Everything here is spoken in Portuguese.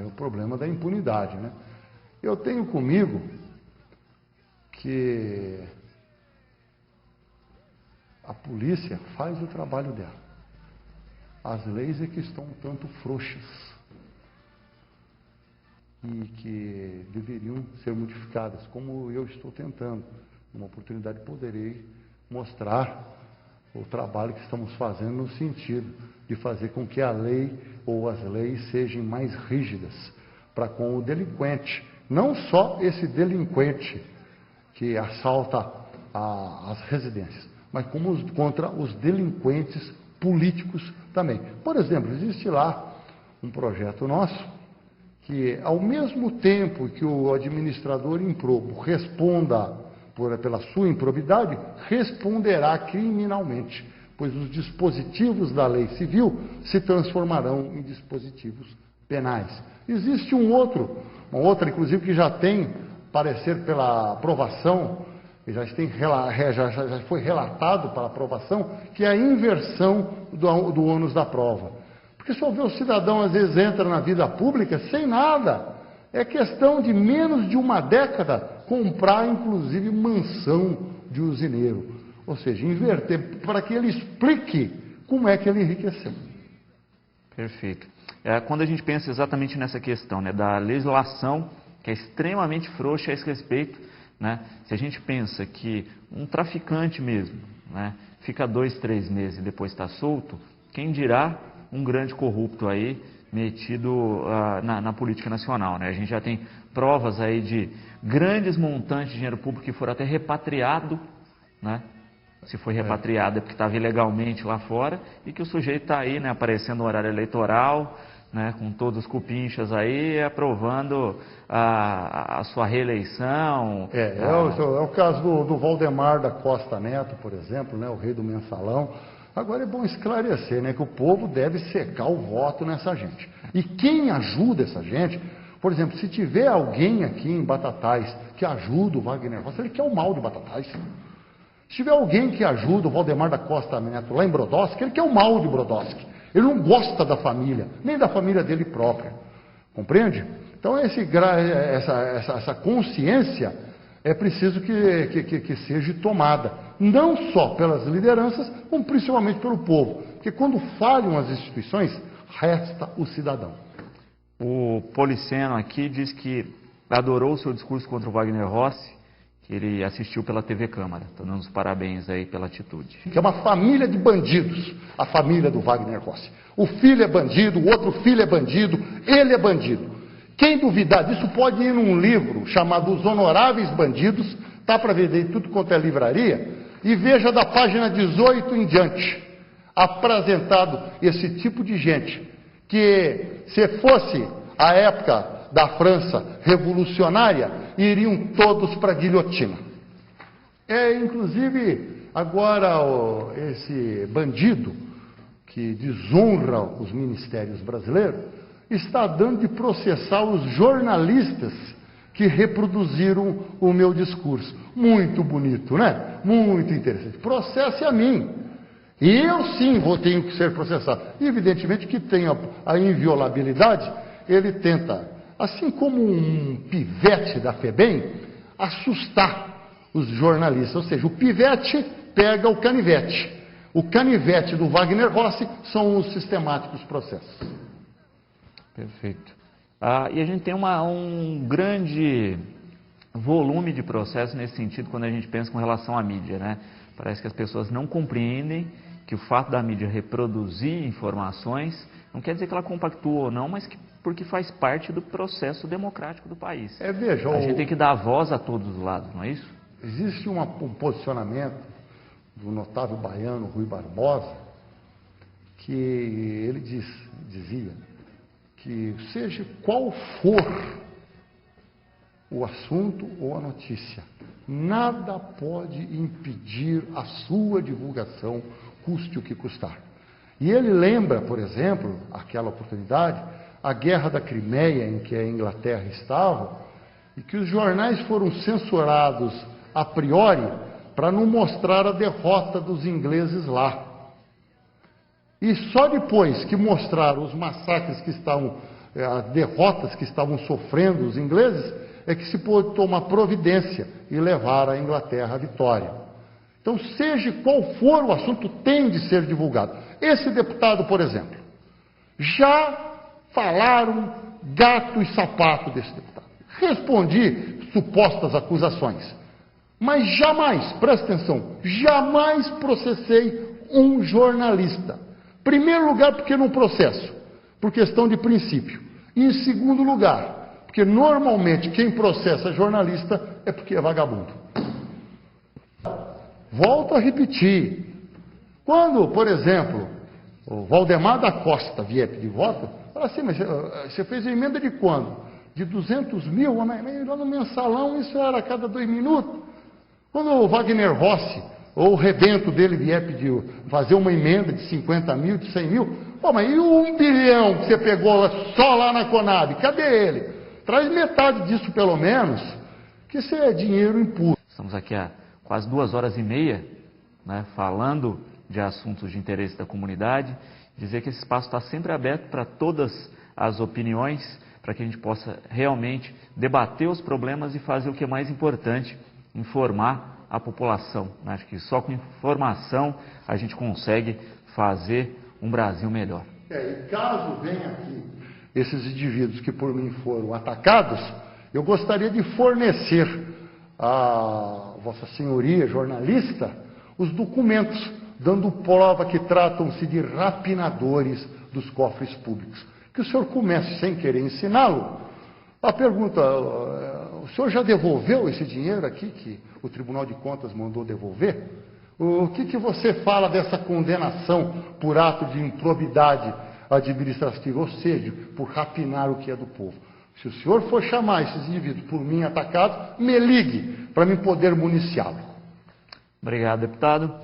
É o problema da impunidade, né? Eu tenho comigo que a polícia faz o trabalho dela. As leis é que estão um tanto frouxas e que deveriam ser modificadas, como eu estou tentando. Numa oportunidade poderei mostrar o trabalho que estamos fazendo no sentido de fazer com que a lei ou as leis sejam mais rígidas para com o delinquente. Não só esse delinquente que assalta as residências, mas como contra os delinquentes políticos também. Por exemplo, existe lá um projeto nosso que, ao mesmo tempo que o administrador improbo responda pela sua improbidade, responderá criminalmente, pois os dispositivos da lei civil se transformarão em dispositivos penais. Existe uma outra inclusive que já tem parecer pela aprovação, já foi relatado para aprovação, que é a inversão do ônus da prova. Porque só vê o cidadão às vezes entra na vida pública sem nada. É questão de menos de uma década comprar, inclusive, mansão de usineiro. Ou seja, inverter, para que ele explique como é que ele enriqueceu. Perfeito. Quando a gente pensa exatamente nessa questão, né, da legislação, que é extremamente frouxa a esse respeito, né, se a gente pensa que um traficante mesmo, né, fica 2, 3 meses e depois está solto, quem dirá um grande corrupto aí metido na política nacional, né? A gente já tem provas aí de grandes montantes de dinheiro público que foram até repatriado, né? Se foi repatriado é porque estava ilegalmente lá fora e que o sujeito está aí, né, aparecendo no horário eleitoral, né, com todos os cupinchas aí, aprovando a sua reeleição. É o caso do Valdemar da Costa Neto, por exemplo, né, o rei do mensalão. Agora é bom esclarecer, né, que o povo deve secar o voto nessa gente. E quem ajuda essa gente, por exemplo, se tiver alguém aqui em Batatais que ajuda o Wagner Rossi, ele quer o mal de Batatais. Se tiver alguém que ajuda o Valdemar da Costa Neto lá em Brodowski, ele quer o mal de Brodowski. Ele não gosta da família, nem da família dele própria. Compreende? Então essa consciência é preciso que seja tomada. Não só pelas lideranças, como principalmente pelo povo. Porque quando falham as instituições, resta o cidadão. O Policeno aqui diz que adorou o seu discurso contra o Wagner Rossi, que ele assistiu pela TV Câmara. Estou dando os parabéns aí pela atitude. Que é uma família de bandidos, a família do Wagner Rossi. O filho é bandido, o outro filho é bandido, ele é bandido. Quem duvidar disso pode ir num livro chamado Os Honoráveis Bandidos, está para vender em tudo quanto é livraria, e veja da página 18 em diante, apresentado esse tipo de gente, que se fosse a época da França revolucionária, iriam todos para a guilhotina. Inclusive, agora esse bandido que desonra os ministérios brasileiros, está dando de processar os jornalistas que reproduziram o meu discurso. Muito bonito, né? Muito interessante. Processe a mim. E eu sim tenho que ser processado. E, evidentemente que tem a inviolabilidade, ele tenta, assim como um pivete da FEBEM, assustar os jornalistas. Ou seja, o pivete pega o canivete. O canivete do Wagner Rossi são os sistemáticos processos. Perfeito. E a gente tem um grande volume de processos nesse sentido quando a gente pensa com relação à mídia, né? Parece que as pessoas não compreendem que o fato da mídia reproduzir informações não quer dizer que ela compactua ou não, mas porque faz parte do processo democrático do país. Veja, a gente tem que dar voz a todos os lados, não é isso? Existe um posicionamento do notável baiano Rui Barbosa, que ele dizia que seja qual for o assunto ou a notícia, nada pode impedir a sua divulgação, custe o que custar. E ele lembra, por exemplo, aquela oportunidade, a Guerra da Crimeia, em que a Inglaterra estava, e que os jornais foram censurados a priori para não mostrar a derrota dos ingleses lá. E só depois que mostraram os massacres que estavam as derrotas que estavam sofrendo os ingleses, é que se pôde tomar providência e levar a Inglaterra à vitória. Então, seja qual for o assunto, tem de ser divulgado. Esse deputado, por exemplo, já falaram gato e sapato desse deputado. Respondi supostas acusações, mas jamais, presta atenção, jamais processei um jornalista. Primeiro lugar, porque não processo, por questão de princípio. E em segundo lugar, porque normalmente quem processa jornalista é porque é vagabundo. Volto a repetir. Quando, por exemplo, o Valdemar da Costa vier pedir voto, fala assim, mas você fez a emenda de quando? De 200 mil? Mas lá no mensalão isso era a cada 2 minutos. Quando o Wagner Rossi, ou o rebento dele vier pedir, fazer uma emenda de 50 mil, de 100 mil, pô, mas e o 1 bilhão que você pegou só lá na Conab? Cadê ele? Traz metade disso pelo menos, que isso é dinheiro impuro. Estamos aqui há quase 2h30, né, falando de assuntos de interesse da comunidade, dizer que esse espaço está sempre aberto para todas as opiniões, para que a gente possa realmente debater os problemas e fazer o que é mais importante, informar a população. Acho que só com informação a gente consegue fazer um Brasil melhor. E caso venha aqui esses indivíduos que por mim foram atacados, eu gostaria de fornecer a Vossa Senhoria, jornalista, os documentos, dando prova que tratam-se de rapinadores dos cofres públicos. Que o senhor comece sem querer ensiná-lo. A pergunta, o senhor já devolveu esse dinheiro aqui que o Tribunal de Contas mandou devolver? O que você fala dessa condenação por ato de improbidade administrativa, ou seja, por rapinar o que é do povo? Se o senhor for chamar esses indivíduos por mim atacados, me ligue para mim poder municiá-lo. Obrigado, deputado.